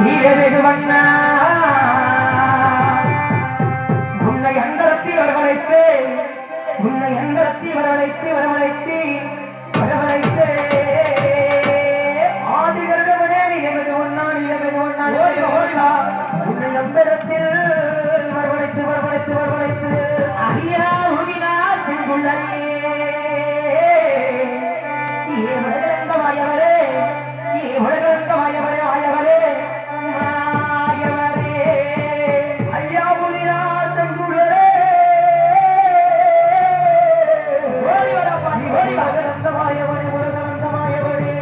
நீரவெதுவண்ணா உன்னை அந்தரத்தில் வரவழைத்து உன்னை அந்தரத்தில் வரவழைத்து வரவழைத்து வரவழைத்து ஆதிகரவனே நிலவது ஒன்னான் நிலவது ஒன்னான் ஓடி ஓடிவா உன்னை அந்தரத்தில் வரவழைத்து வரவழைத்து வரவழைத்து ஐயா உதினா செங்குள்ளையே ஏ உலகந்த மாயவரே ஏ உலகந்த மாயவரே மாயவரே மாயவரே ஐயா உதினா செங்குள்ளையே ஓடி வர பாடி ஓடி உலகந்த மாயவரே உலகந்த மாயவரே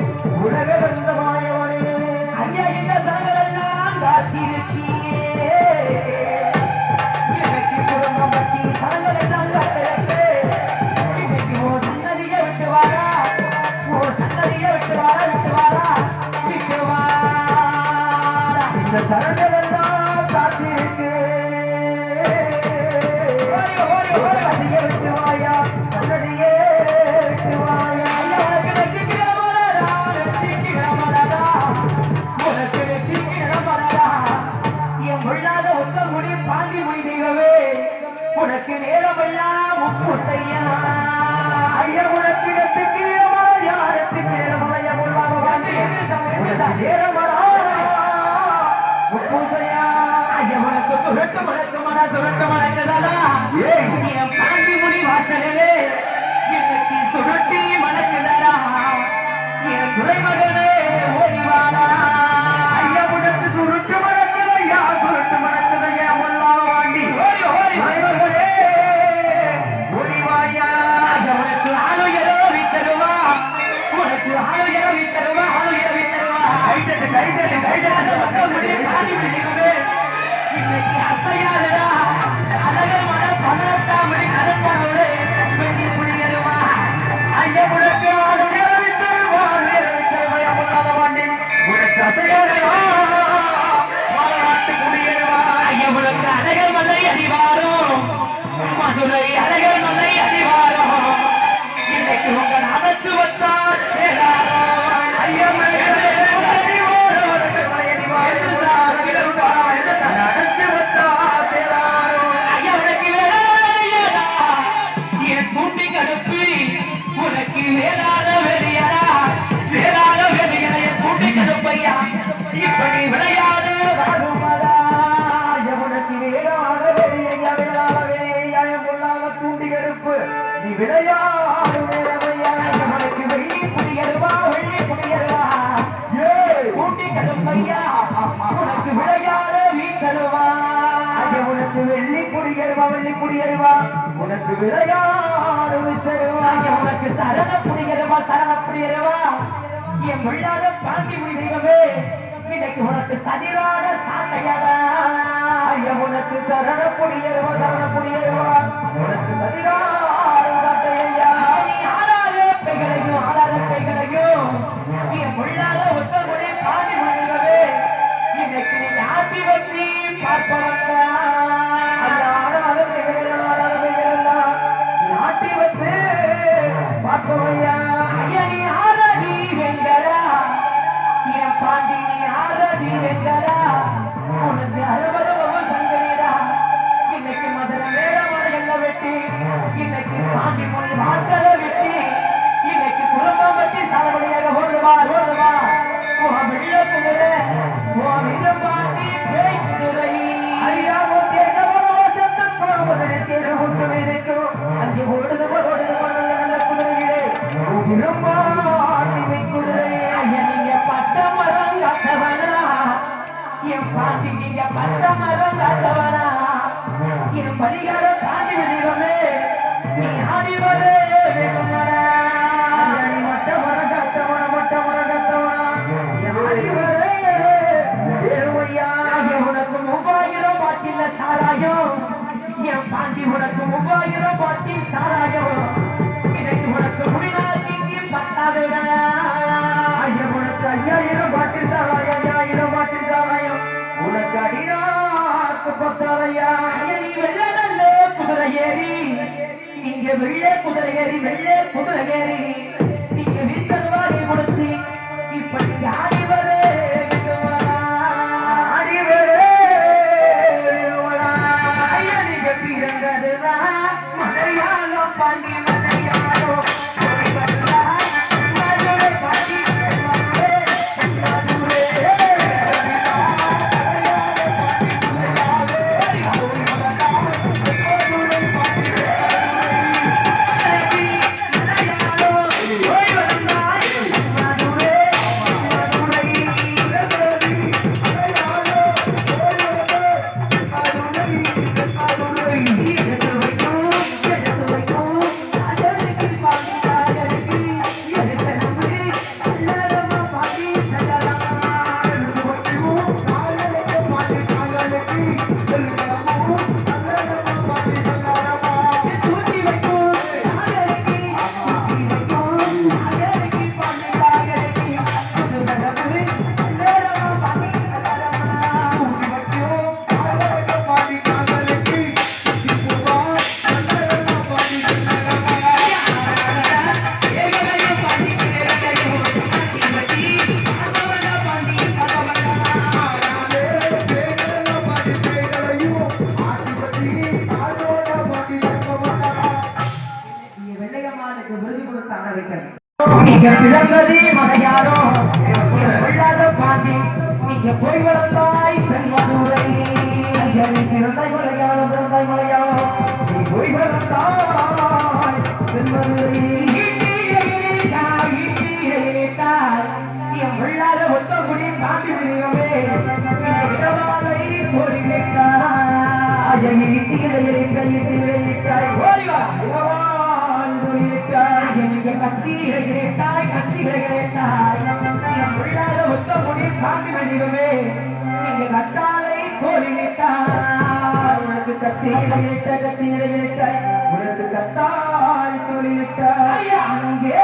உலகந்த மாயவரே ஐயா இந்த சங்கரெல்லாம் காத்திருக்கீயே எனக்கு குடும்பம் பற்றி சங்கரெல்லாம் காத்திருக்கே இன்னைக்கு ஓ சன்னதியை விட்டு வாரா ஓ சன்னதியை விட்டு வாரா விட்டு வாரா விட்டு வாரா இந்த சங்கரெல்லாம் காத்திருக்கே ஓடி ஓடி ஓடி சன்னதியை விட்டு வாயா சன்னதியே விட்டு வாயா ஐயா உனக்கு நெத்திக்கிறமடா நெத்திக்கிறமடா உனக்கு நெத்திக்கிறமடா என் பொல்லாத ஒத்த முடி பாண்டி முடி தெய்வமே உனக்கு நேரமெல்லாம் உப்பு செய்யா ஐயா உனக்கு நெத்திக்கிறமடா நெத்திக்கிறமடா பொல்லாத பாண்டி நேரமடா உப்பு செய்யா ஐயா உனக்கு சுரட்டு மணக்குதாடா என் பாண்டி முடி வாசலே இன்னைக்கு சுரட்டி மணக்குதாடா என் துறைமகனே ஓடிவாடா ஐயா உனக்கு சுருட்டு மணக்குதையா சுருட்டு மணக்குதையா முல்லாத வாண்டி ஓடி ஓடி துறைமகனே ஓடிவாயா ஐயா உனக்கு ஆளுயரோ வீச்சருவா உனக்கு ஆளுயரோ வீச்சருவா ஆளுயரோ வீச்சருவா கைதட்டு கைதட்டு கைதட்டு முடி பாண்டி முடிவே இன்னைக்கு அசையாதடா அழகர் மன 18ஆம் மணி கருப்பானோடு வெள்ளி குடியருவா ஐயா உனக்கு ஆளுயரோ வீச்சருவா ஆளுயரோ வீச்சருவா முல்லாத வாண்டி உனக்கு அசையாதடா மாநாட்டு குடியருவா ஐயா உனக்கு அழகர் மலை அடிவாரும் மதுரை அழகர் மலை அடிவாரும் இன்னைக்கு உங்கள் அணைச்சு வச்சா சேராரோ ஐயா தூண்டி கடுப்பு உனக்கு வேளாத வெளியடா வேளாத வெளியடைய தூண்டி கடுப்பையா இப்படி விளையாட வாழுமடா உனக்கு வேளாத வெளியா வேளாத வெளியா பொல்லாத தூண்டி கடுப்பு நீ விளையாடு வேலையா உனக்கு வெள்ளி குடியருவா தூண்டி கடுப்பையா உனக்கு விளையாட வீச்சருவா உனக்கு வெள்ளி குடியருவா உனக்கு விளையாடு வீச்சருவா உனக்கு சரண குடியருவா என் விழாத பாண்டி முடி தெய்வமே இன்னைக்கு உனக்கு சதிராட சாட்டையடா ஐயா உனக்கு சரண குடியருவா உனக்கு சதிராட சாட்டையா நீ ஆடாத பெய்களையும் என் விழாத ஒத்த முடி பாண்டி முடி தெய்வமே இன்னைக்கு நீ ஆட்டி வச்சு பார்ப்ப வந்தா நாட்டி வச்சு பார்ப்பவையா ஐயா நீ ஆரடி வெங்கடா என் பாண்டி நீ ஆரடி வெங்கடா உனக்கு 60 சங்கரீடா இன்னைக்கு மதுரை மேலமலை எல்லாம் வெட்டி இன்னைக்கு பாண்டி மொழி வாசல வெட்டி இன்னைக்கு குடும்பம் வட்டி சாலபடியாக ஓடுவா உன் வெள்ள குதிரை உன் இருபாண்டி பேய் குதிரை ஐயா அங்கே ஓடுது நல்ல குதிரைகளே குதிரை ஐயா நீங்க பட்ட மரம் காத்தவனா என் பாண்டி நீங்க பட்ட மரம் காத்தவனா என் பரிகார பாண்டி விதிவமே நீ ஆடிவரே வேணுமரா மொட்டை மரம் காத்தவனா ஆடிவரே வேணுமையா உனக்கு 3000 பாட்டில சாராயம் என் பாண்டி உனக்கு 3000 பாட்டில் சாராயம் இன்னைக்கு உனக்கு முடிநாட்டிக்கு 10,000 ஐயா உனக்கு 5000 பாட்டில் சாராயம் 5000 பாட்டில் சாராயம் உனக்கு அடிநாக்கு 10,000 ஐயா நீ வெள்ள நல்ல குதிரை ஏறி நீங்க வெள்ளை குதிரை ஏறி நீங்க வீச்சருவாடி முடிச்சு இப்படி யாரி வரே நீங்க பிறந்தது மலையாளோ கொள்ளாத பாண்டி நீங்க போய் வளர்ந்தாய் தென்மதுரை பிறந்தாய் மலையாளோ நீ போய் வளர்ந்தாய் தென்மதுரை கொள்ளாத ஒத்த குடி பாண்டி விடுகவே இடவாலை கோரிவிட்டாய் உனக்கு கத்தீரையிட்டாய் உனக்கு கத்தாய் தொழிலிட்டாய் அங்கே